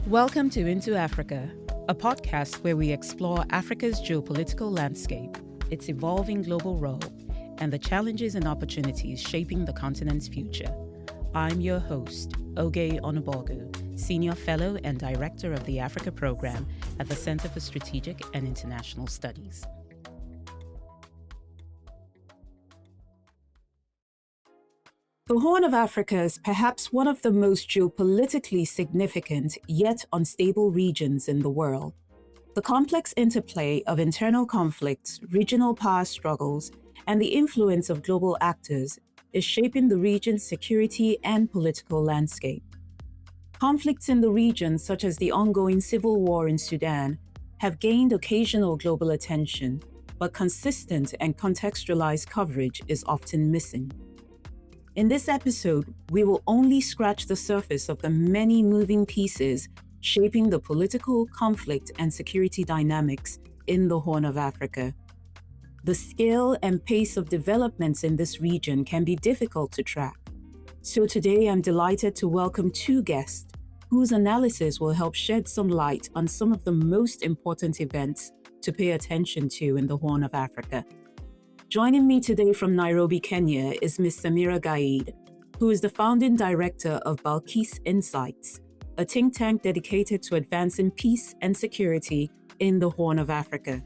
Welcome to Into Africa, a podcast where we explore Africa's geopolitical landscape, its evolving global role, and the challenges and opportunities shaping the continent's future. I'm your host, Oge Onubogu, Senior Fellow and Director of the Africa Program at the Center for Strategic and International Studies. The Horn of Africa is perhaps one of the most geopolitically significant yet unstable regions in the world. The complex interplay of internal conflicts, regional power struggles, and the influence of global actors is shaping the region's security and political landscape. Conflicts in the region, such as the ongoing civil war in Sudan, have gained occasional global attention, but consistent and contextualized coverage is often missing. In this episode, we will only scratch the surface of the many moving pieces shaping the political, conflict, and security dynamics in the Horn of Africa. The scale and pace of developments in this region can be difficult to track. So today I'm delighted to welcome two guests whose analysis will help shed some light on some of the most important events to pay attention to in the Horn of Africa. Joining me today from Nairobi, Kenya is Ms. Samira Gaid, who is the founding director of Balqiis Insights, a think tank dedicated to advancing peace and security in the Horn of Africa.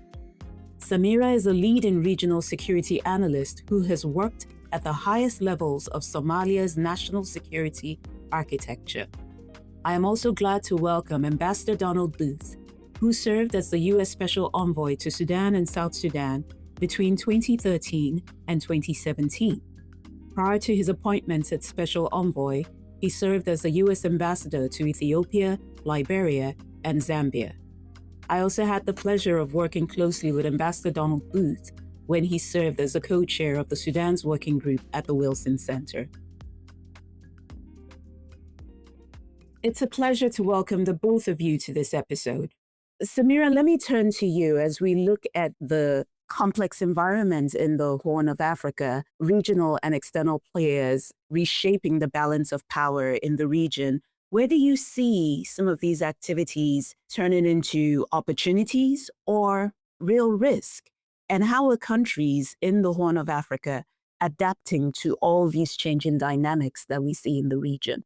Samira is a leading regional security analyst who has worked at the highest levels of Somalia's national security architecture. I am also glad to welcome Ambassador Donald Booth, who served as the U.S. Special Envoy to Sudan and South Sudan between 2013 and 2017. Prior to his appointment as Special Envoy, he served as the U.S. Ambassador to Ethiopia, Liberia, and Zambia. I also had the pleasure of working closely with Ambassador Donald Booth when he served as the co-chair of the Sudan's Working Group at the Wilson Center. It's a pleasure to welcome the both of you to this episode. Samira, let me turn to you as we look at the complex environment in the Horn of Africa, regional and external players reshaping the balance of power in the region. Where do you see some of these activities turning into opportunities or real risk? And how are countries in the Horn of Africa adapting to all these changing dynamics that we see in the region?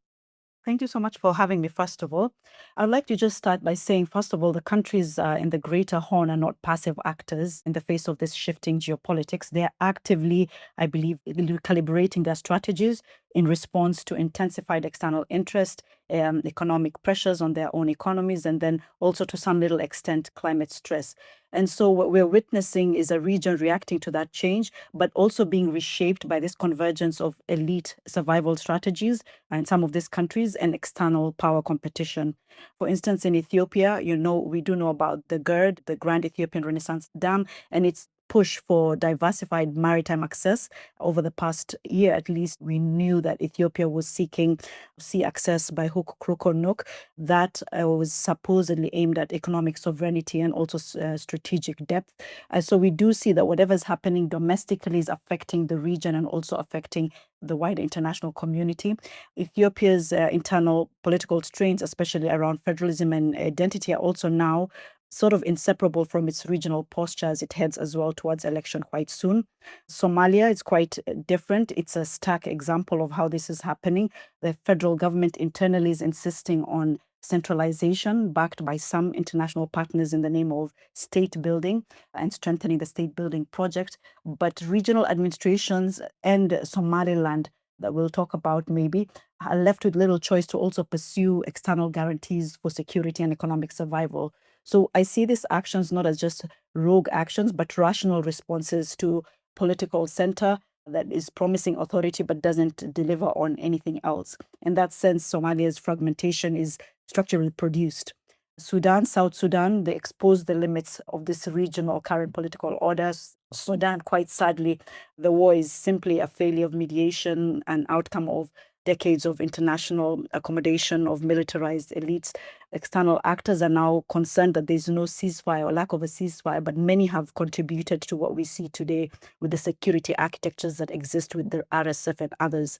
Thank you so much for having me, first of all. I'd like to just start by saying, first of all, the countries in the Greater Horn are not passive actors in the face of this shifting geopolitics. They are actively, I believe, calibrating their strategies in response to intensified external interest, economic pressures on their own economies, and then also to some little extent climate stress. And so what we're witnessing is a region reacting to that change, but also being reshaped by this convergence of elite survival strategies in some of these countries and external power competition. For instance, in Ethiopia, we do know about the GERD, the Grand Ethiopian Renaissance Dam, and its push for diversified maritime access. Over the past year, at least, we knew that Ethiopia was seeking sea access by hook, crook, or nook. That was supposedly aimed at economic sovereignty and also strategic depth. So we do see that whatever's happening domestically is affecting the region and also affecting the wider international community. Ethiopia's internal political strains, especially around federalism and identity, are also now sort of inseparable from its regional posture as it heads as well towards election quite soon. Somalia is quite different. It's a stark example of how this is happening. The federal government internally is insisting on centralization backed by some international partners in the name of state building and strengthening the state building project. But regional administrations and Somaliland, that we'll talk about maybe, are left with little choice to also pursue external guarantees for security and economic survival. So I see these actions not as just rogue actions, but rational responses to political center that is promising authority but doesn't deliver on anything else. In that sense, Somalia's fragmentation is structurally produced. Sudan, South Sudan, they expose the limits of this regional current political orders. Sudan, quite sadly, the war is simply a failure of mediation, an outcome of decades of international accommodation of militarized elites. External actors are now concerned that there's no ceasefire or lack of a ceasefire, but many have contributed to what we see today with the security architectures that exist with the RSF and others.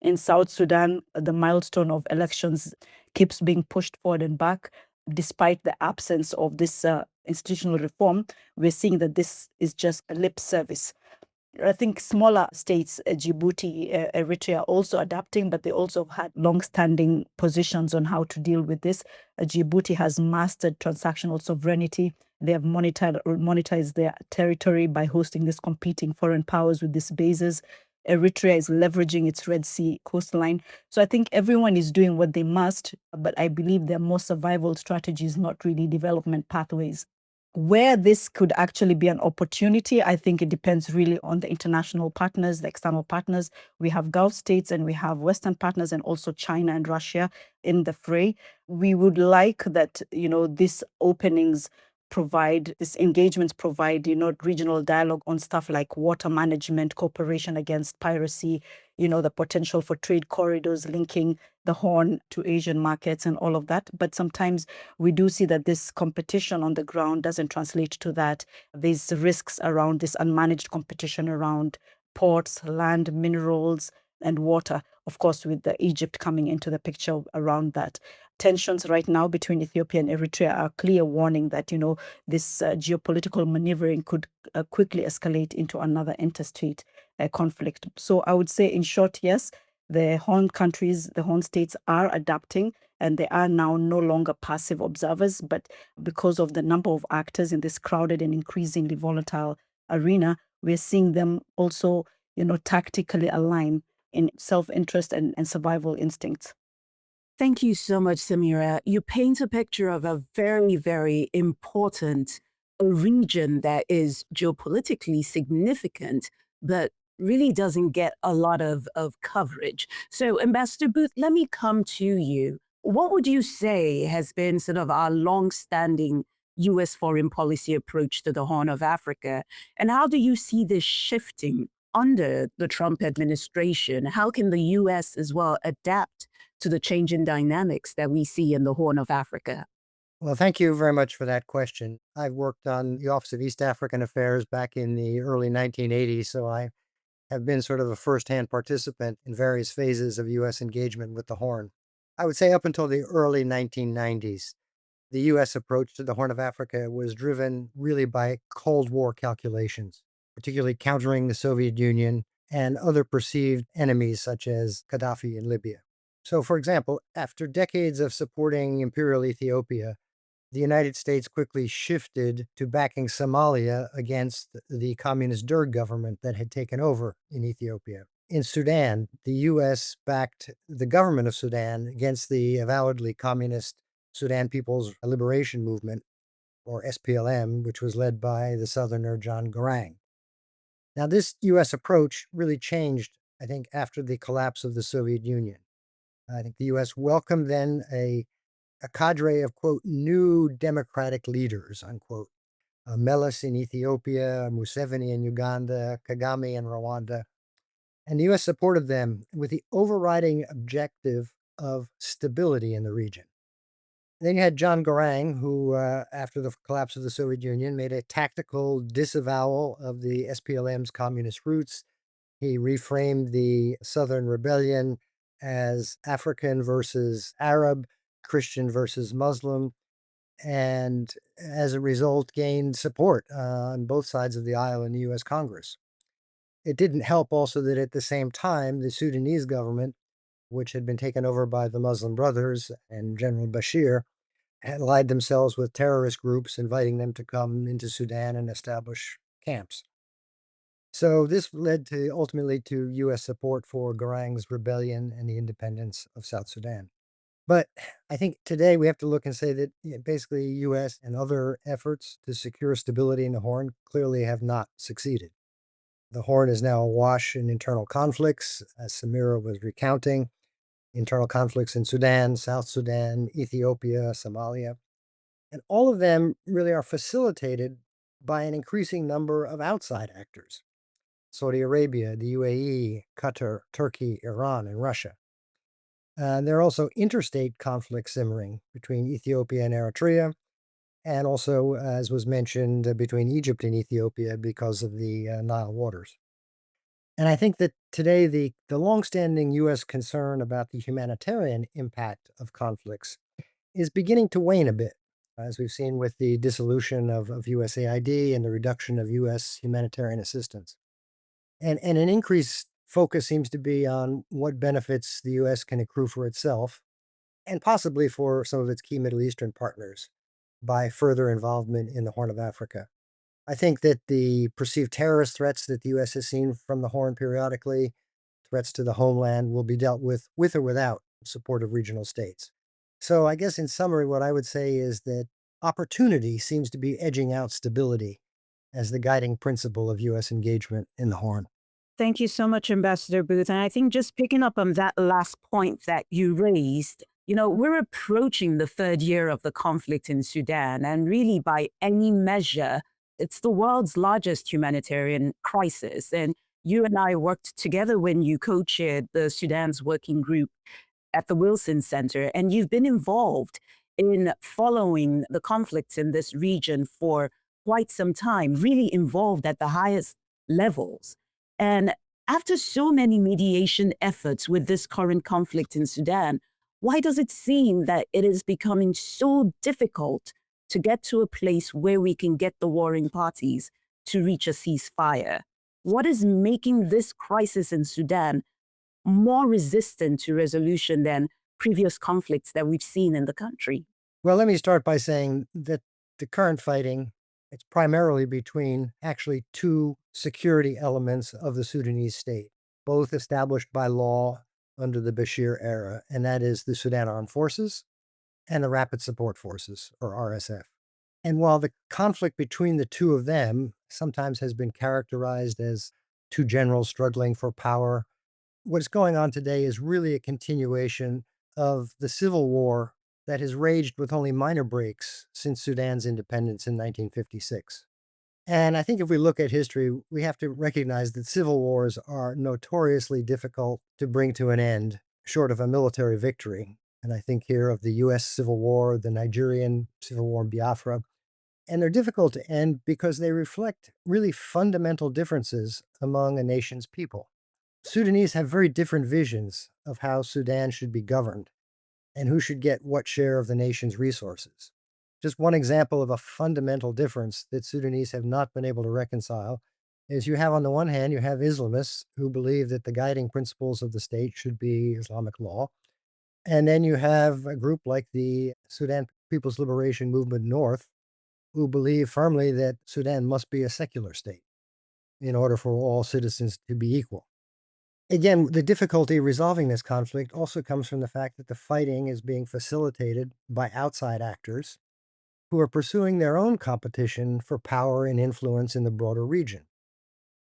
In South Sudan, the milestone of elections keeps being pushed forward and back. Despite the absence of this institutional reform, we're seeing that this is just a lip service. I think smaller states, Djibouti, Eritrea, are also adapting, but they also have had long-standing positions on how to deal with this. Djibouti has mastered transactional sovereignty. They have monetized their territory by hosting these competing foreign powers with these bases. Eritrea is leveraging its Red Sea coastline. So I think everyone is doing what they must, but I believe they're more survival strategies, not really development pathways. Where this could actually be an opportunity, I think it depends really on the international partners, the external partners. We have Gulf states and we have Western partners and also China and Russia in the fray. We would like that, these openings provide, these engagements provide, regional dialogue on stuff like water management, cooperation against piracy, the potential for trade corridors linking the Horn to Asian markets and all of that. But sometimes we do see that this competition on the ground doesn't translate to that. There's risks around this unmanaged competition around ports, land, minerals, and water. Of course, with the Egypt coming into the picture around that. Tensions right now between Ethiopia and Eritrea are clear warning that, this geopolitical maneuvering could quickly escalate into another interstate conflict. So I would say, in short, yes, the Horn countries, the Horn states are adapting, and they are now no longer passive observers. But because of the number of actors in this crowded and increasingly volatile arena, we're seeing them also, tactically align in self-interest and survival instincts. Thank you so much, Samira. You paint a picture of a very, very important region that is geopolitically significant, but really doesn't get a lot of coverage. So, Ambassador Booth, let me come to you. What would you say has been sort of our long-standing U.S. foreign policy approach to the Horn of Africa? And how do you see this shifting under the Trump administration? How can the U.S. as well adapt to the changing dynamics that we see in the Horn of Africa? Well, thank you very much for that question. I've worked on the Office of East African Affairs back in the early 1980s, so I have been sort of a firsthand participant in various phases of U.S. engagement with the Horn. I would say up until the early 1990s, the U.S. approach to the Horn of Africa was driven really by Cold War calculations, particularly countering the Soviet Union and other perceived enemies such as Gaddafi in Libya. So, for example, after decades of supporting Imperial Ethiopia, the United States quickly shifted to backing Somalia against the communist Derg government that had taken over in Ethiopia. In Sudan, the U.S. backed the government of Sudan against the avowedly communist Sudan People's Liberation Movement, or SPLM, which was led by the Southerner John Garang. Now, this U.S. approach really changed, I think, after the collapse of the Soviet Union. I think the U.S. welcomed then a cadre of, quote, new democratic leaders, unquote. Meles in Ethiopia, Museveni in Uganda, Kagame in Rwanda. And the U.S. supported them with the overriding objective of stability in the region. Then you had John Garang, who, after the collapse of the Soviet Union, made a tactical disavowal of the SPLM's communist roots. He reframed the Southern Rebellion as African versus Arab, Christian versus Muslim, and as a result, gained support on both sides of the aisle in the US Congress. It didn't help also that at the same time, the Sudanese government, which had been taken over by the Muslim Brothers and General Bashir, had allied themselves with terrorist groups, inviting them to come into Sudan and establish camps. So this led to ultimately to U.S. support for Garang's rebellion and the independence of South Sudan. But I think today we have to look and say that basically U.S. and other efforts to secure stability in the Horn clearly have not succeeded. The Horn is now awash in internal conflicts, as Samira was recounting, internal conflicts in Sudan, South Sudan, Ethiopia, Somalia. And all of them really are facilitated by an increasing number of outside actors. Saudi Arabia, the UAE, Qatar, Turkey, Iran, and Russia. There are also interstate conflicts simmering between Ethiopia and Eritrea, and also, as was mentioned, between Egypt and Ethiopia because of the Nile waters. And I think that today the longstanding US concern about the humanitarian impact of conflicts is beginning to wane a bit, as we've seen with the dissolution of USAID and the reduction of US humanitarian assistance. And an increased focus seems to be on what benefits the US can accrue for itself and possibly for some of its key Middle Eastern partners by further involvement in the Horn of Africa. I think that the perceived terrorist threats that the US has seen from the Horn periodically, threats to the homeland, will be dealt with or without support of regional states. So I guess in summary, what I would say is that opportunity seems to be edging out stability as the guiding principle of US engagement in the Horn. Thank you so much, Ambassador Booth. And I think just picking up on that last point that you raised, we're approaching the third year of the conflict in Sudan. And really, by any measure, it's the world's largest humanitarian crisis. And you and I worked together when you co chaired the Sudan's working group at the Wilson Center, and you've been involved in following the conflicts in this region for quite some time, really involved at the highest levels. And after so many mediation efforts with this current conflict in Sudan, why does it seem that it is becoming so difficult to get to a place where we can get the warring parties to reach a ceasefire? What is making this crisis in Sudan more resistant to resolution than previous conflicts that we've seen in the country? Well, let me start by saying that the current fighting, it's primarily between actually two security elements of the Sudanese state, both established by law under the Bashir era, and that is the Sudan Armed Forces and the Rapid Support Forces, or RSF. And while the conflict between the two of them sometimes has been characterized as two generals struggling for power, what's going on today is really a continuation of the civil war that has raged with only minor breaks since Sudan's independence in 1956. And I think if we look at history, we have to recognize that civil wars are notoriously difficult to bring to an end, short of a military victory. And I think here of the US Civil War, the Nigerian Civil War in Biafra. And they're difficult to end because they reflect really fundamental differences among a nation's people. Sudanese have very different visions of how Sudan should be governed and who should get what share of the nation's resources. Just one example of a fundamental difference that Sudanese have not been able to reconcile is you have, on the one hand, you have Islamists who believe that the guiding principles of the state should be Islamic law. And then you have a group like the Sudan People's Liberation Movement North, who believe firmly that Sudan must be a secular state in order for all citizens to be equal. Again, the difficulty resolving this conflict also comes from the fact that the fighting is being facilitated by outside actors who are pursuing their own competition for power and influence in the broader region.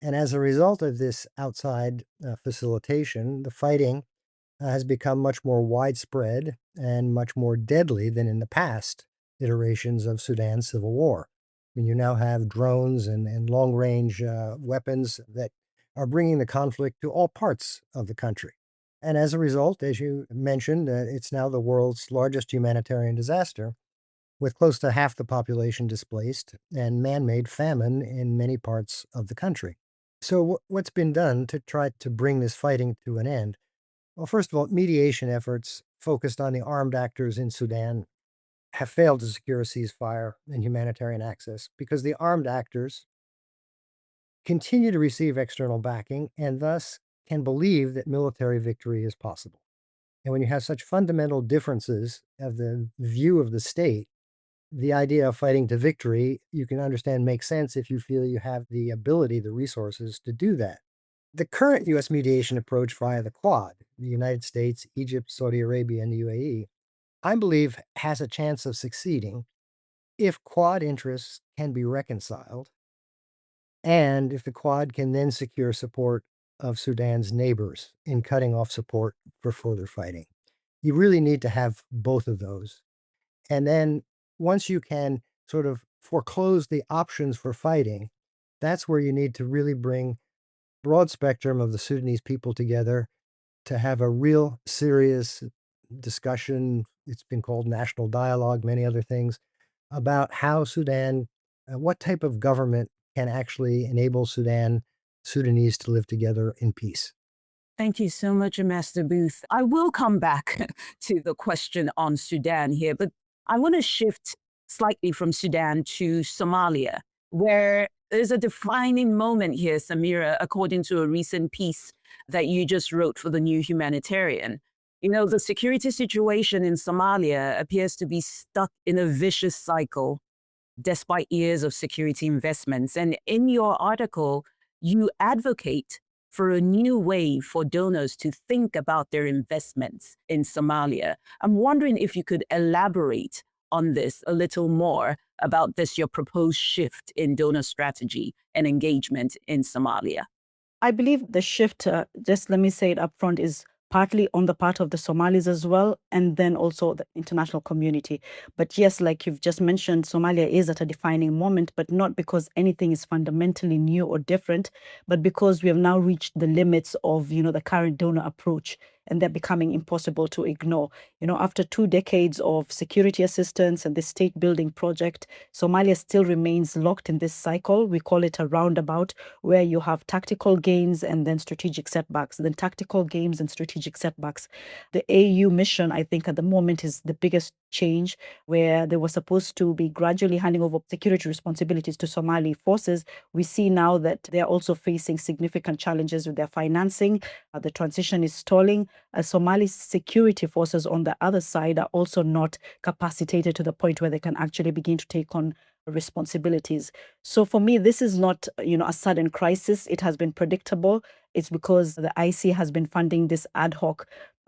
And as a result of this outside facilitation, the fighting has become much more widespread and much more deadly than in the past iterations of Sudan's civil war. I mean, you now have drones and long range weapons that are bringing the conflict to all parts of the country. And as a result, as you mentioned, it's now the world's largest humanitarian disaster, with close to half the population displaced and man made famine in many parts of the country. So, what's been done to try to bring this fighting to an end? Well, first of all, mediation efforts focused on the armed actors in Sudan have failed to secure a ceasefire and humanitarian access because the armed actors continue to receive external backing and thus can believe that military victory is possible. And when you have such fundamental differences of the view of the state, the idea of fighting to victory, you can understand makes sense if you feel you have the ability, the resources to do that. The current US mediation approach via the Quad, the United States, Egypt, Saudi Arabia, and the UAE, I believe has a chance of succeeding if Quad interests can be reconciled and if the Quad can then secure support of Sudan's neighbors in cutting off support for further fighting. You really need to have both of those. And then once you can sort of foreclose the options for fighting, that's where you need to really bring broad spectrum of the Sudanese people together to have a real serious discussion. It's been called national dialogue, many other things, about how Sudan, what type of government can actually enable Sudan Sudanese to live together in peace. Thank you so much, Ambassador Booth. I will come back to the question on Sudan here, but I want to shift slightly from Sudan to Somalia, where there's a defining moment here, Samira, according to a recent piece that you just wrote for the New Humanitarian. You know, the security situation in Somalia appears to be stuck in a vicious cycle despite years of security investments. And in your article, you advocate for a new way for donors to think about their investments in Somalia. I'm wondering if you could elaborate on this a little more about this, your proposed shift in donor strategy and engagement in Somalia. I believe the shift, just let me say it up front, is partly on the part of the Somalis as well, and then also the international community. But yes, like you've just mentioned, Somalia is at a defining moment, but not because anything is fundamentally new or different, but because we have now reached the limits of, the current donor approach, and they're becoming impossible to ignore. After 2 decades of security assistance and this state building project, Somalia still remains locked in this cycle. We call it a roundabout, where you have tactical gains and then strategic setbacks, then tactical gains and strategic setbacks. The AU mission, I think, at the moment is the biggest change, where they were supposed to be gradually handing over security responsibilities to Somali forces. We see now that they're also facing significant challenges with their financing. The transition is stalling. Somali security forces on the other side are also not capacitated to the point where they can actually begin to take on responsibilities. So for me, this is not, a sudden crisis. It has been predictable. It's because the IC has been funding this ad hoc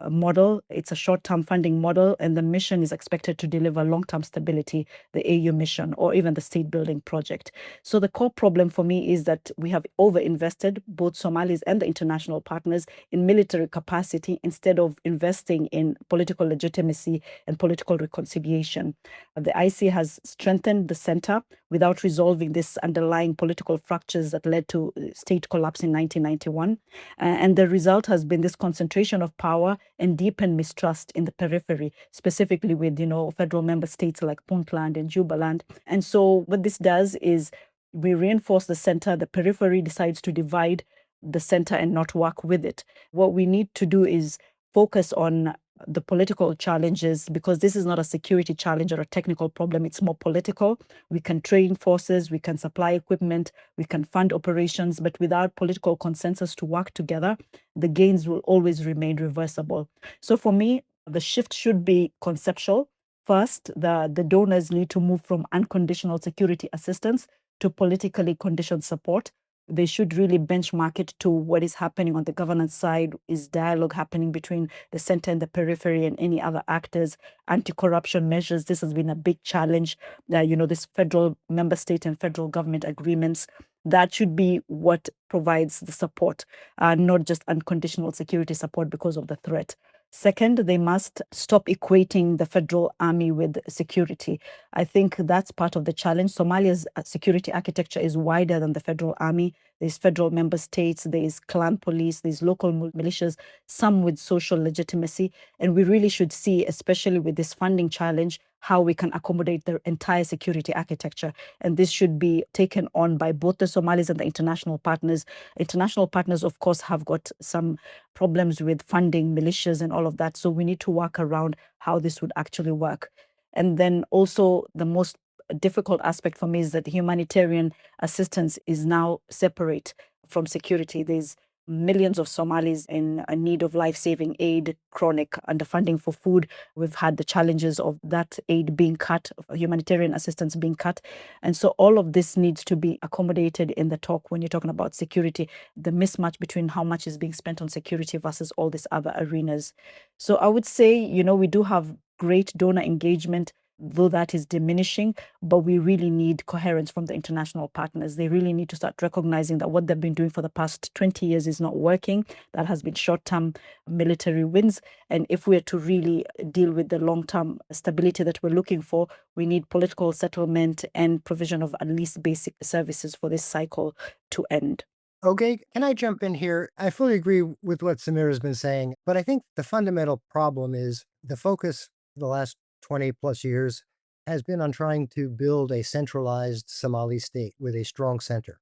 model. It's a short-term funding model, and the mission is expected to deliver long-term stability, the AU mission, or even the state building project. So the core problem for me is that we have overinvested, both Somalis and the international partners, in military capacity instead of investing in political legitimacy and political reconciliation. The IC has strengthened the center without resolving this underlying political fractures that led to state collapse in 1991. And the result has been this concentration of power and deepened mistrust in the periphery, specifically with, federal member states like Puntland and Jubaland. And so what this does is we reinforce the center, the periphery decides to divide the center and not work with it. What we need to do is focus on the political challenges, because this is not a security challenge or a technical problem. It's more political. We can train forces, we can supply equipment, we can fund operations, but without political consensus to work together, the gains will always remain reversible. So for me, the shift should be conceptual. First, the donors need to move from unconditional security assistance to politically conditioned support. They should really benchmark it to what is happening on the governance side. Is dialogue happening between the center and the periphery and any other actors? Anti-corruption measures, this has been a big challenge. This federal member state and federal government agreements, that should be what provides the support, not just unconditional security support because of the threat. Second, they must stop equating the federal army with security. I think that's part of the challenge. Somalia's security architecture is wider than the federal army. There's federal member states, there's clan police, there's local militias, some with social legitimacy. And we really should see, especially with this funding challenge, how we can accommodate the entire security architecture. And this should be taken on by both the Somalis and the international partners. International partners, of course, have got some problems with funding militias and all of that. So we need to work around how this would actually work. And then also the most difficult aspect for me is that humanitarian assistance is now separate from security. There's millions of Somalis in need of life-saving aid, chronic underfunding for food. We've had the challenges of that aid being cut, humanitarian assistance being cut. And so all of this needs to be accommodated in the talk when you're talking about security, the mismatch between how much is being spent on security versus all these other arenas. So I would say, we do have great donor engagement, though that is diminishing, but we really need coherence from the international partners. They really need to start recognizing that what they've been doing for the past 20 years is not working. That has been short-term military wins. And if we're to really deal with the long-term stability that we're looking for, we need political settlement and provision of at least basic services for this cycle to end. Okay, can I jump in here? I fully agree with what Samira's been saying, but I think the fundamental problem is the focus for the last 20 plus years has been on trying to build a centralized Somali state with a strong center.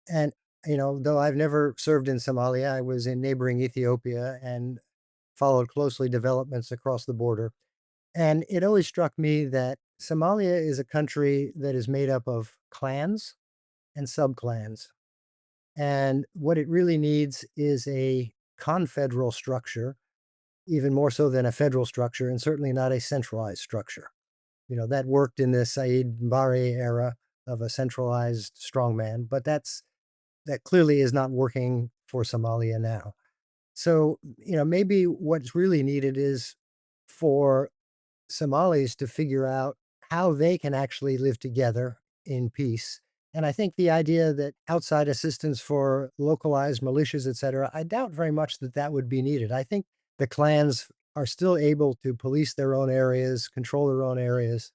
And Though I've never served in Somalia, I was in neighboring Ethiopia and followed closely developments across the border. And it always struck me that Somalia is a country that is made up of clans and subclans. And what it really needs is a confederal structure, even more so than a federal structure, and certainly not a centralized structure. That worked in the Said Barre era of a centralized strongman, but that clearly is not working for Somalia now. So, maybe what's really needed is for Somalis to figure out how they can actually live together in peace. And I think the idea that outside assistance for localized militias, et cetera, I doubt very much that that would be needed. I think the clans are still able to police their own areas, control their own areas.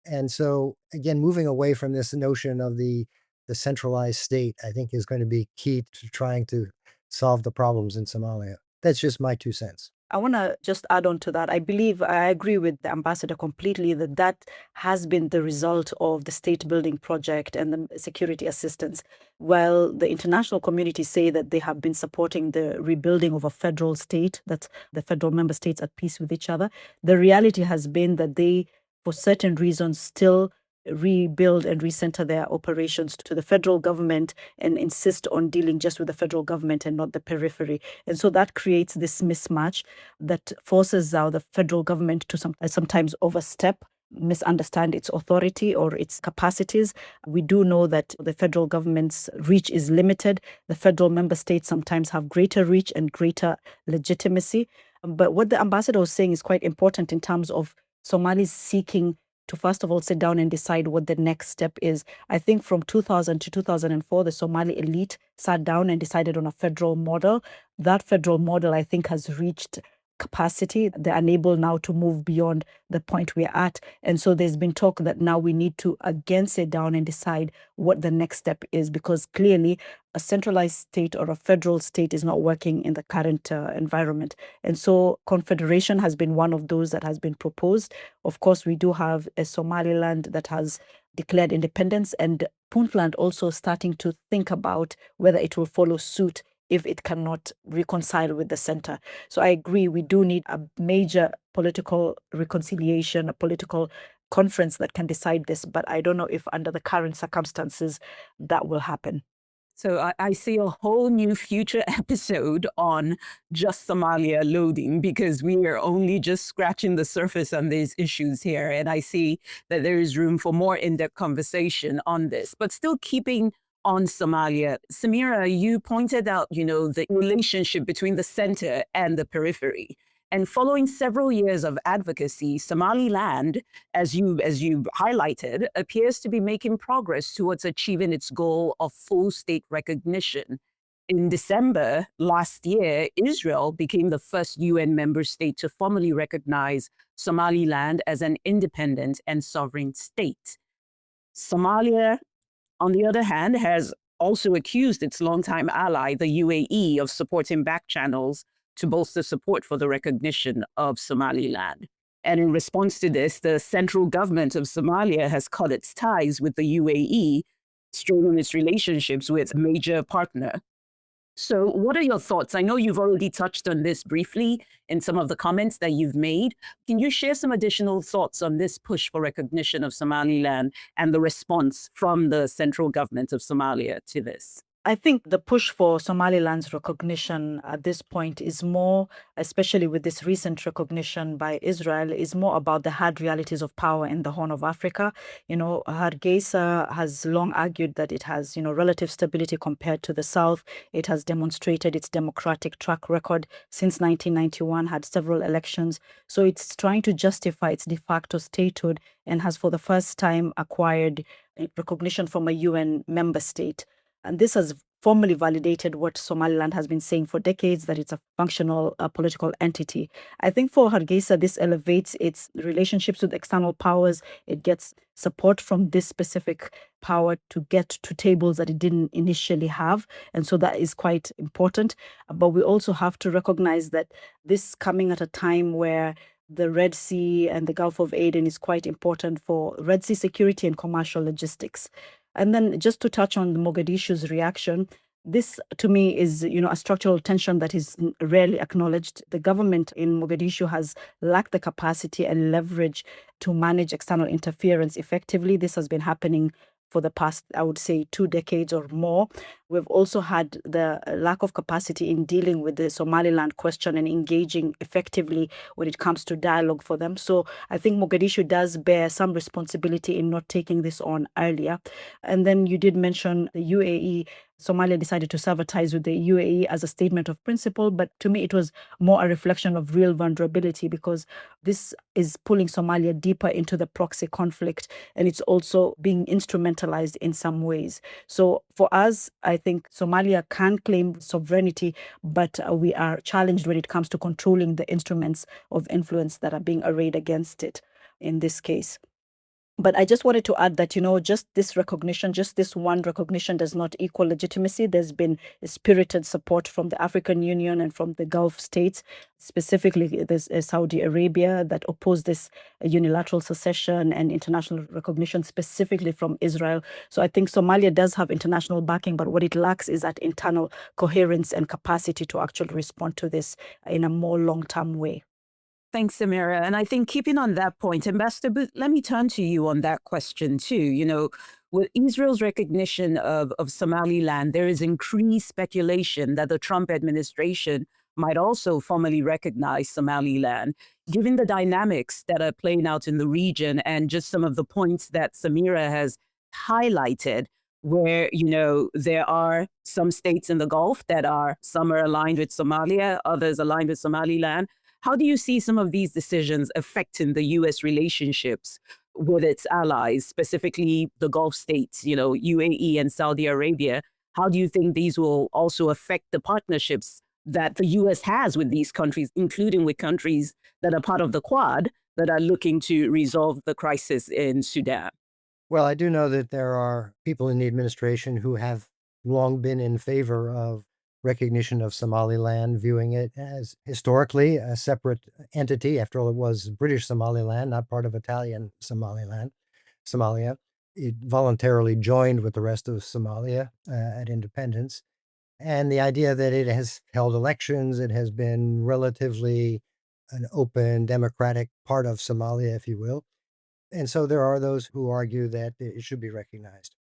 And so, again, moving away from this notion of the centralized state, I think is going to be key to trying to solve the problems in Somalia. That's just my 2 cents. I want to just add on to that. I believe I agree with the ambassador completely that that has been the result of the state building project and the security assistance. While the international community say that they have been supporting the rebuilding of a federal state, that the federal member states at peace with each other, the reality has been that they, for certain reasons, still rebuild and recenter their operations to the federal government and insist on dealing just with the federal government and not the periphery. And so that creates this mismatch that forces the federal government to sometimes overstep, misunderstand its authority or its capacities. We do know that the federal government's reach is limited. The federal member states sometimes have greater reach and greater legitimacy. But what the ambassador was saying is quite important in terms of Somalis seeking to first of all sit down and decide what the next step is. I think from 2000 to 2004, the Somali elite sat down and decided on a federal model. That federal model, I think, has reached capacity. They're unable now to move beyond the point we're at. And so there's been talk that now we need to again sit down and decide what the next step is, because clearly a centralized state or a federal state is not working in the current environment. And so confederation has been one of those that has been proposed. Of course, we do have a Somaliland that has declared independence, and Puntland also starting to think about whether it will follow suit if it cannot reconcile with the center. So I agree, we do need a major political reconciliation, a political conference that can decide this, but I don't know if under the current circumstances that will happen. So I see a whole new future episode on just Somalia loading, because we are only just scratching the surface on these issues here. And I see that there is room for more in-depth conversation on this, but still keeping on Somalia. Samira, you pointed out, the relationship between the center and the periphery. And following several years of advocacy, Somaliland, as you highlighted, appears to be making progress towards achieving its goal of full state recognition. In December last year, Israel became the first UN member state to formally recognize Somaliland as an independent and sovereign state. Somalia, on the other hand, has also accused its longtime ally, the UAE, of supporting back channels to bolster support for the recognition of Somaliland. And in response to this, the central government of Somalia has cut its ties with the UAE, straining its relationships with a major partner. So what are your thoughts? I know you've already touched on this briefly in some of the comments that you've made. Can you share some additional thoughts on this push for recognition of Somaliland and the response from the central government of Somalia to this? I think the push for Somaliland's recognition at this point is more, especially with this recent recognition by Israel, is more about the hard realities of power in the Horn of Africa. Hargeisa has long argued that it has, relative stability compared to the South. It has demonstrated its democratic track record since 1991, had several elections. So it's trying to justify its de facto statehood and has for the first time acquired recognition from a UN member state. And this has formally validated what Somaliland has been saying for decades, that it's a functional political entity. I think for Hargeisa, this elevates its relationships with external powers. It gets support from this specific power to get to tables that it didn't initially have. And so that is quite important. But we also have to recognize that this coming at a time where the Red Sea and the Gulf of Aden is quite important for Red Sea security and commercial logistics. And then just to touch on the Mogadishu's reaction, This, to me, is a structural tension that is rarely acknowledged. The government in Mogadishu has lacked the capacity and leverage to manage external interference effectively. This has been happening for the past, I would say, 2 decades or more. We've also had the lack of capacity in dealing with the Somaliland question and engaging effectively when it comes to dialogue for them. So I think Mogadishu does bear some responsibility in not taking this on earlier. And then you did mention the UAE. Somalia decided to sever ties with the UAE as a statement of principle, but to me, it was more a reflection of real vulnerability, because this is pulling Somalia deeper into the proxy conflict, and it's also being instrumentalized in some ways. So for us, I think Somalia can claim sovereignty, but we are challenged when it comes to controlling the instruments of influence that are being arrayed against it in this case. But I just wanted to add that, just this recognition, just this one recognition does not equal legitimacy. There's been spirited support from the African Union and from the Gulf states. Specifically, there's Saudi Arabia that opposed this unilateral secession and international recognition, specifically from Israel. So I think Somalia does have international backing, but what it lacks is that internal coherence and capacity to actually respond to this in a more long-term way. Thanks, Samira. And I think keeping on that point, Ambassador Booth, let me turn to you on that question too. With Israel's recognition of Somaliland, there is increased speculation that the Trump administration might also formally recognize Somaliland. Given the dynamics that are playing out in the region and just some of the points that Samira has highlighted, where, there are some states in the Gulf some are aligned with Somalia, others aligned with Somaliland. How do you see some of these decisions affecting the U.S. relationships with its allies, specifically the Gulf states, UAE and Saudi Arabia? How do you think these will also affect the partnerships that the U.S. has with these countries, including with countries that are part of the Quad that are looking to resolve the crisis in Sudan? Well, I do know that there are people in the administration who have long been in favor of recognition of Somaliland, viewing it as historically a separate entity. After all, it was British Somaliland, not part of Italian Somalia. It voluntarily joined with the rest of Somalia at independence. And the idea that it has held elections, it has been relatively an open, democratic part of Somalia, if you will. And so there are those who argue that it should be recognized.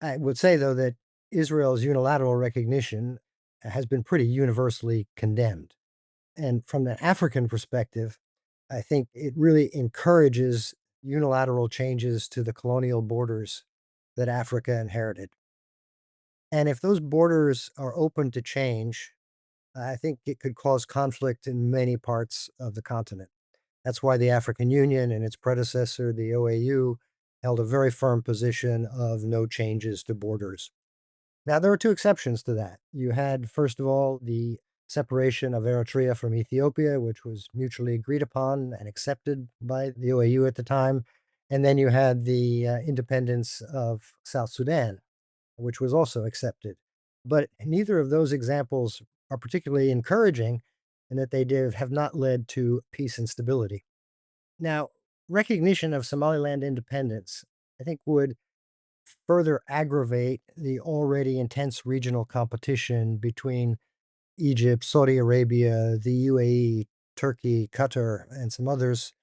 I would say, though, that Israel's unilateral recognition has been pretty universally condemned. And from an African perspective, I think it really encourages unilateral changes to the colonial borders that Africa inherited. And if those borders are open to change, I think it could cause conflict in many parts of the continent. That's why the African Union and its predecessor, the OAU, held a very firm position of no changes to borders. Now, there were two exceptions to that. You had, first of all, the separation of Eritrea from Ethiopia, which was mutually agreed upon and accepted by the OAU at the time. And then you had the independence of South Sudan, which was also accepted. But neither of those examples are particularly encouraging in that they have not led to peace and stability. Now, recognition of Somaliland independence, I think, would further aggravate the already intense regional competition between Egypt, Saudi Arabia, the UAE, Turkey, Qatar, and some others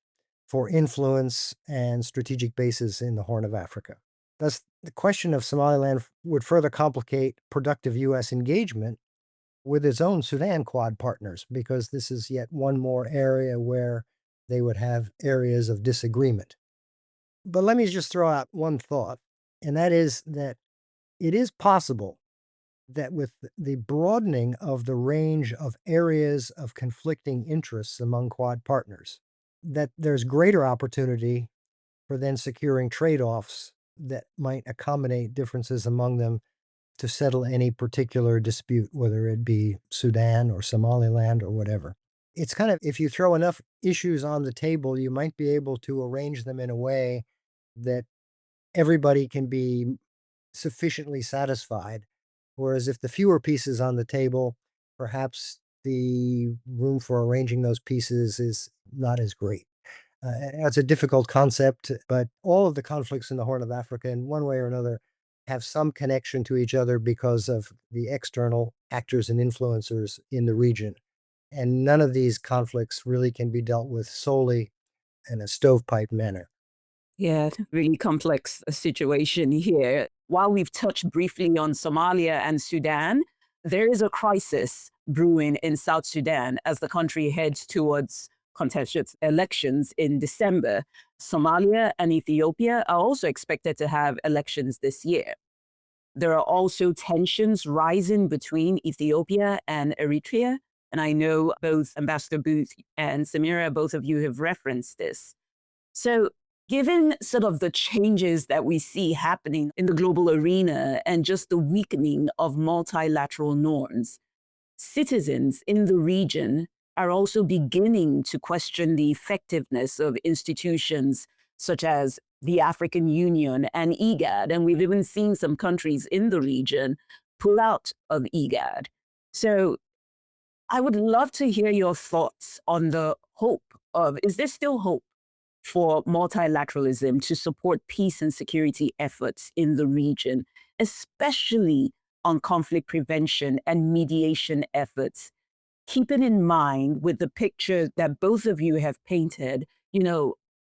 for influence and strategic bases in the Horn of Africa. Thus, the question of Somaliland would further complicate productive U.S. engagement with its own Sudan Quad partners, because this is yet one more area where they would have areas of disagreement. But let me just throw out one thought, and that is that it is possible that with the broadening of the range of areas of conflicting interests among Quad partners, that there's greater opportunity for then securing trade-offs that might accommodate differences among them to settle any particular dispute, whether it be Sudan or Somaliland or whatever. It's kind of, if you throw enough issues on the table, you might be able to arrange them in a way that everybody can be sufficiently satisfied. Whereas if the fewer pieces on the table, perhaps the room for arranging those pieces is not as great. It's a difficult concept, but all of the conflicts in the Horn of Africa, in one way or another, have some connection to each other because of the external actors and influencers in the region. And none of these conflicts really can be dealt with solely in a stovepipe manner. Yeah, really complex situation here. While we've touched briefly on Somalia and Sudan, there is a crisis brewing in South Sudan as the country heads towards contentious elections in December. Somalia and Ethiopia are also expected to have elections this year. There are also tensions rising between Ethiopia and Eritrea. And I know both Ambassador Booth and Samira, both of you have referenced this. So, given sort of the changes that we see happening in the global arena and just the weakening of multilateral norms, citizens in the region are also beginning to question the effectiveness of institutions such as the African Union and IGAD. And we've even seen some countries in the region pull out of IGAD. So, I would love to hear your thoughts on the hope of, is there still hope for multilateralism to support peace and security efforts in the region, especially on conflict prevention and mediation efforts, keeping in mind with the picture that both of you have painted,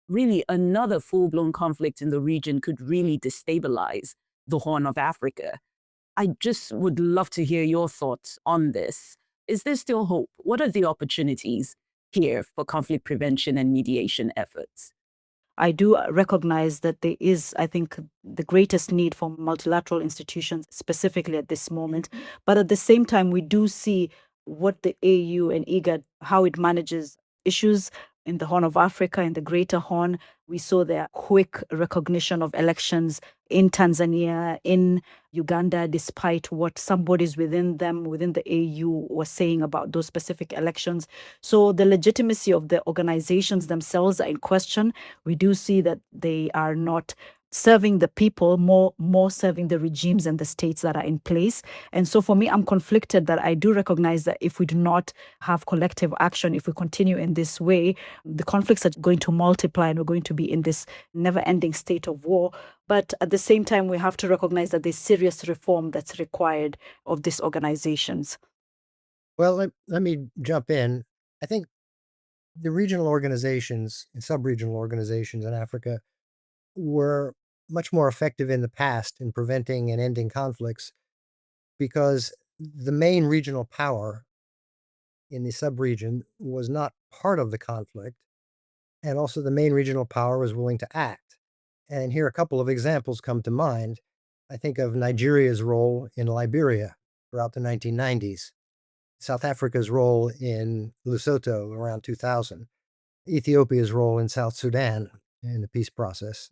really another full-blown conflict in the region could really destabilize the Horn of Africa. I just would love to hear your thoughts on this. Is there still hope? What are the opportunities here for conflict prevention and mediation efforts? I do recognize that there is, I think, the greatest need for multilateral institutions, specifically at this moment. But at the same time, we do see what the AU and IGAD, how it manages issues in the Horn of Africa, in the Greater Horn. We saw their quick recognition of elections in Tanzania, in Uganda, despite what some bodies within them, within the AU, were saying about those specific elections. So the legitimacy of the organizations themselves are in question. We do see that they are not serving the people, more serving the regimes and the states that are in place. And so for me, I'm conflicted that I do recognize that if we do not have collective action, if we continue in this way, the conflicts are going to multiply and we're going to be in this never-ending state of war. But at the same time, we have to recognize that there's serious reform that's required of these organizations. Well, let me jump in. I think the regional organizations and sub-regional organizations in Africa were much more effective in the past in preventing and ending conflicts because the main regional power in the sub-region was not part of the conflict, and also the main regional power was willing to act. And here a couple of examples come to mind. I think of Nigeria's role in Liberia throughout the 1990s, South Africa's role in Lesotho around 2000, Ethiopia's role in South Sudan in the peace process.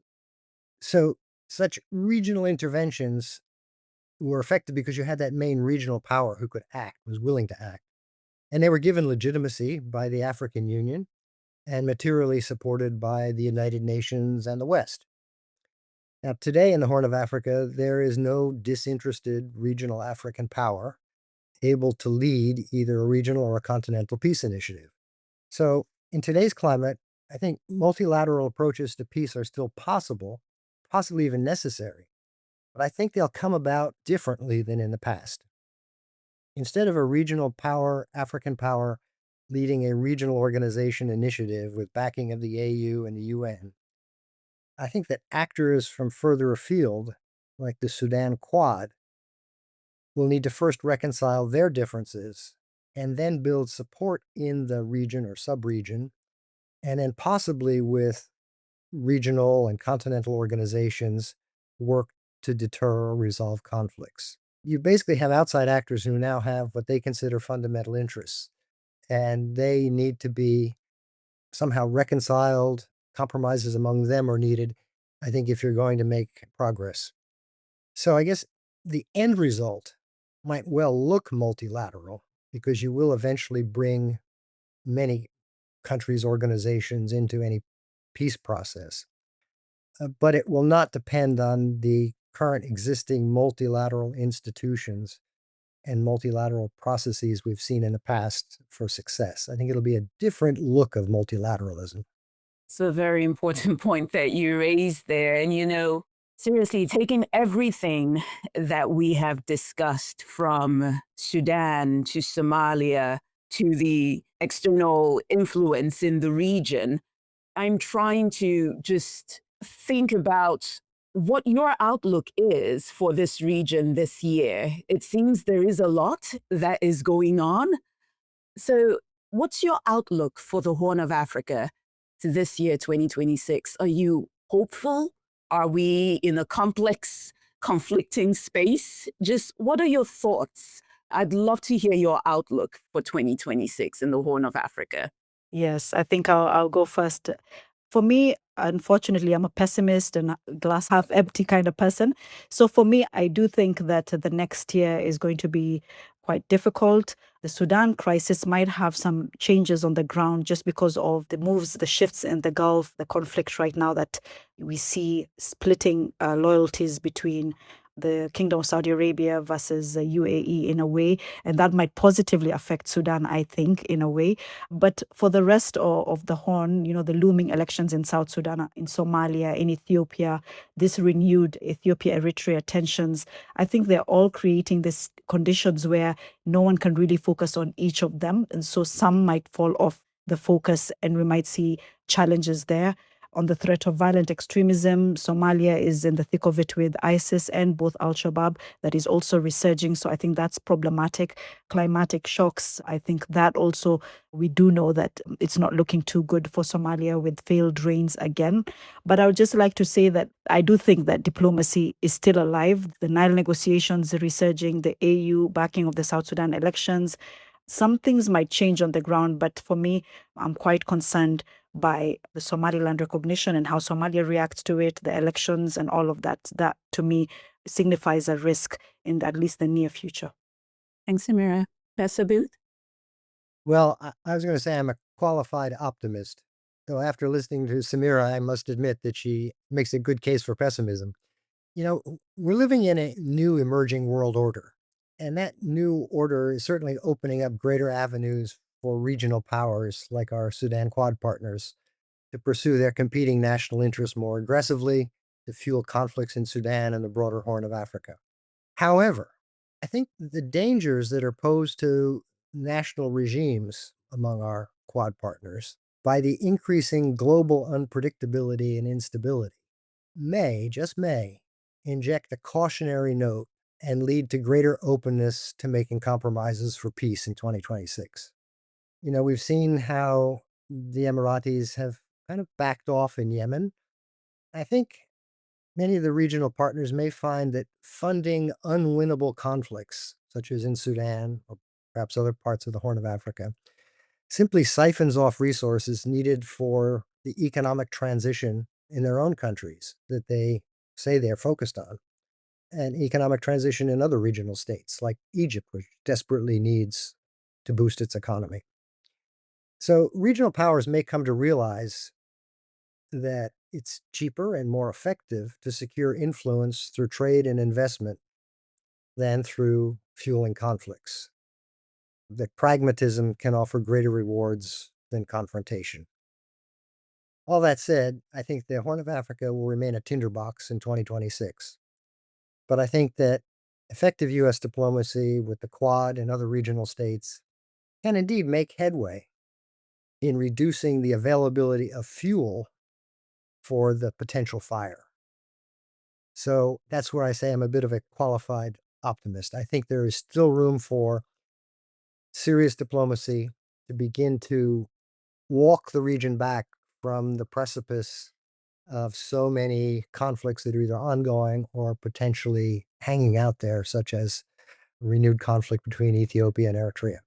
So such regional interventions were effective because you had that main regional power who could act, was willing to act. And they were given legitimacy by the African Union and materially supported by the United Nations and the West. Now, today in the Horn of Africa, there is no disinterested regional African power able to lead either a regional or a continental peace initiative. So, in today's climate, I think multilateral approaches to peace are still possible, possibly even necessary, but I think they'll come about differently than in the past. Instead of a regional power, African power, leading a regional organization initiative with backing of the AU and the UN, I think that actors from further afield, like the Sudan Quad, will need to first reconcile their differences and then build support in the region or sub-region, and then possibly with regional and continental organizations work to deter or resolve conflicts. You basically have outside actors who now have what they consider fundamental interests, and they need to be somehow reconciled. Compromises among them are needed, I think, if you're going to make progress. So I guess the end result might well look multilateral because you will eventually bring many countries, organizations into any peace process. But it will not depend on the current existing multilateral institutions and multilateral processes we've seen in the past for success. I think it'll be a different look of multilateralism. It's a very important point that you raised there. And, Seriously, taking everything that we have discussed from Sudan to Somalia to the external influence in the region, I'm trying to just think about what your outlook is for this region this year. It seems there is a lot that is going on. So, what's your outlook for the Horn of Africa to this year, 2026? Are you hopeful? Are we in a complex, conflicting space? Just what are your thoughts? I'd love to hear your outlook for 2026 in the Horn of Africa. Yes, I think I'll go first. For me, unfortunately, I'm a pessimist and a glass half empty kind of person. So for me, I do think that the next year is going to be quite difficult. The Sudan crisis might have some changes on the ground just because of the moves, the shifts in the Gulf, the conflict right now that we see splitting loyalties between the Kingdom of Saudi Arabia versus the UAE in a way. And that might positively affect Sudan, I think, in a way. But for the rest of the Horn, the looming elections in South Sudan, in Somalia, in Ethiopia, this renewed Ethiopia-Eritrea tensions, I think they're all creating these conditions where no one can really focus on each of them. And so some might fall off the focus and we might see challenges there. On the threat of violent extremism, Somalia is in the thick of it with ISIS and both Al-Shabaab that is also resurging. So I think that's problematic. Climatic shocks, I think that also, we do know that it's not looking too good for Somalia with failed rains again. But I would just like to say that I do think that diplomacy is still alive. The Nile negotiations are resurging, the AU backing of the South Sudan elections. Some things might change on the ground, but for me, I'm quite concerned by the Somaliland recognition and how Somalia reacts to it, the elections and all of that. That to me signifies a risk in at least the near future. Thanks, Samira. Professor Booth? Well, I was going to say I'm a qualified optimist. So after listening to Samira, I must admit that she makes a good case for pessimism. We're living in a new emerging world order, and that new order is certainly opening up greater avenues for regional powers like our Sudan Quad partners to pursue their competing national interests more aggressively, to fuel conflicts in Sudan and the broader Horn of Africa. However, I think the dangers that are posed to national regimes among our Quad partners by the increasing global unpredictability and instability just may, inject a cautionary note and lead to greater openness to making compromises for peace in 2026. We've seen how the Emiratis have kind of backed off in Yemen. I think many of the regional partners may find that funding unwinnable conflicts, such as in Sudan or perhaps other parts of the Horn of Africa, simply siphons off resources needed for the economic transition in their own countries that they say they're focused on, and economic transition in other regional states like Egypt, which desperately needs to boost its economy. So regional powers may come to realize that it's cheaper and more effective to secure influence through trade and investment than through fueling conflicts. That pragmatism can offer greater rewards than confrontation. All that said, I think the Horn of Africa will remain a tinderbox in 2026. But I think that effective U.S. diplomacy with the Quad and other regional states can indeed make headway in reducing the availability of fuel for the potential fire. So that's where I say I'm a bit of a qualified optimist. I think there is still room for serious diplomacy to begin to walk the region back from the precipice of so many conflicts that are either ongoing or potentially hanging out there, such as renewed conflict between Ethiopia and Eritrea.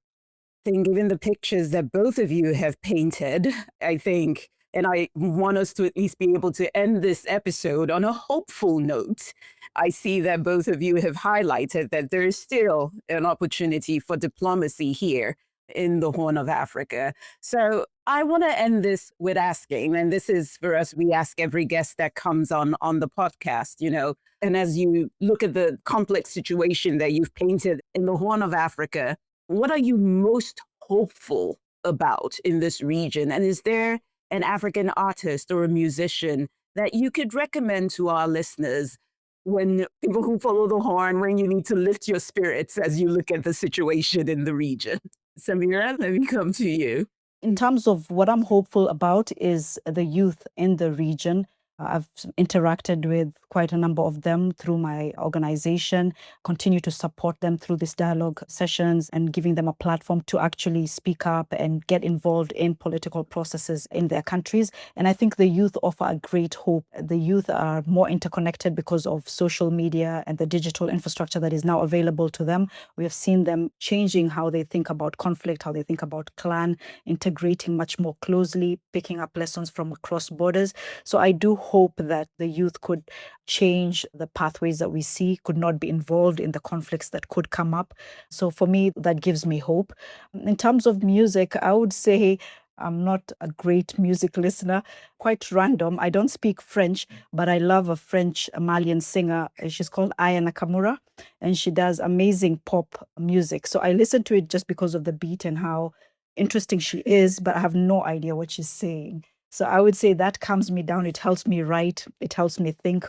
Given the pictures that both of you have painted, I think, and I want us to at least be able to end this episode on a hopeful note. I see that both of you have highlighted that there is still an opportunity for diplomacy here in the Horn of Africa. So I want to end this with asking, and this is for us, we ask every guest that comes on the podcast, and as you look at the complex situation that you've painted in the Horn of Africa, what are you most hopeful about in this region? And is there an African artist or a musician that you could recommend to our listeners when people who follow the horn, when you need to lift your spirits as you look at the situation in the region? Samira, let me come to you. In terms of what I'm hopeful about is the youth in the region. I've interacted with quite a number of them through my organization, continue to support them through these dialogue sessions and giving them a platform to actually speak up and get involved in political processes in their countries. And I think the youth offer a great hope. The youth are more interconnected because of social media and the digital infrastructure that is now available to them. We have seen them changing how they think about conflict, how they think about clan, integrating much more closely, picking up lessons from across borders. So I do hope that the youth could change the pathways that we see, could not be involved in the conflicts that could come up. So for me, that gives me hope. In terms of music, I would say I'm not a great music listener, quite random. I don't speak French, but I love a French Malian singer. She's called Aya Nakamura, and she does amazing pop music. So I listen to it just because of the beat and how interesting she is, but I have no idea what she's saying. So I would say that calms me down. It helps me write. It helps me think.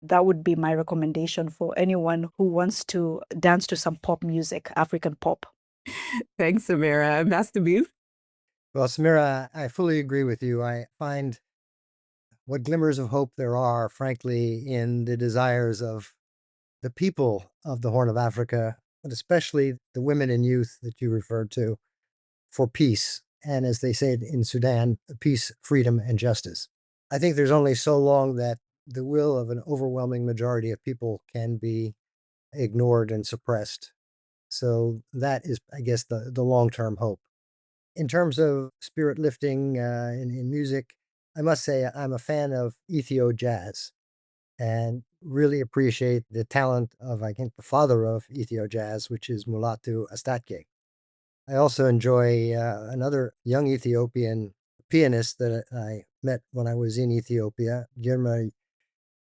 That would be my recommendation for anyone who wants to dance to some pop music, African pop. Thanks, Samira. Master Booth? Well, Samira, I fully agree with you. I find what glimmers of hope there are, frankly, in the desires of the people of the Horn of Africa, but especially the women and youth that you referred to, for peace. And as they say in Sudan, peace, freedom, and justice. I think there's only so long that the will of an overwhelming majority of people can be ignored and suppressed. So that is, I guess, the long-term hope. In terms of spirit lifting in music, I must say I'm a fan of Ethio jazz and really appreciate the talent of, I think, the father of Ethio jazz, which is Mulatu Astatke. I also enjoy another young Ethiopian pianist that I met when I was in Ethiopia, Girma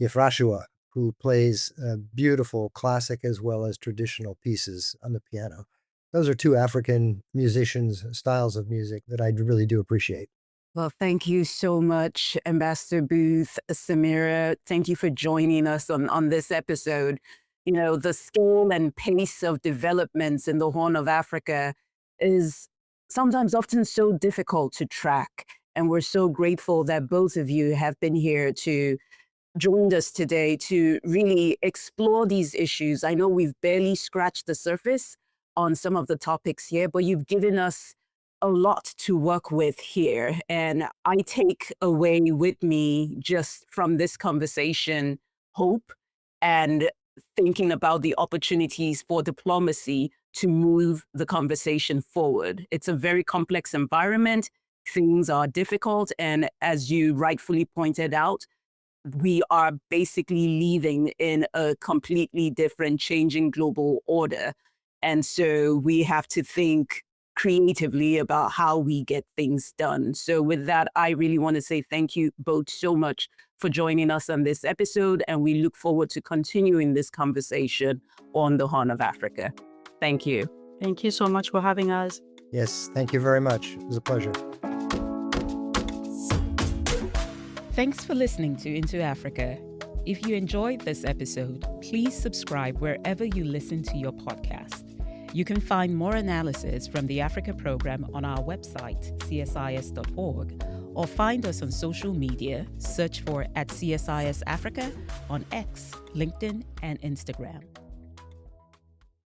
Yefrashua, who plays beautiful classic as well as traditional pieces on the piano. Those are two African musicians' styles of music that I really do appreciate. Well, thank you so much, Ambassador Booth, Samira. Thank you for joining us on this episode. You know, the scale and pace of developments in the Horn of Africa is sometimes often so difficult to track. And we're so grateful that both of you have been here to join us today to really explore these issues. I know we've barely scratched the surface on some of the topics here, but you've given us a lot to work with here. And I take away with me just from this conversation hope and thinking about the opportunities for diplomacy to move the conversation forward. It's a very complex environment. Things are difficult. And as you rightfully pointed out, we are basically living in a completely different, changing global order. And so we have to think creatively about how we get things done. So with that, I really want to say thank you both so much for joining us on this episode. And we look forward to continuing this conversation on the Horn of Africa. Thank you. Thank you so much for having us. Yes, thank you very much. It was a pleasure. Thanks for listening to Into Africa. If you enjoyed this episode, please subscribe wherever you listen to your podcast. You can find more analysis from the Africa program on our website, csis.org, or find us on social media. Search for @CSIS Africa on X, LinkedIn, and Instagram.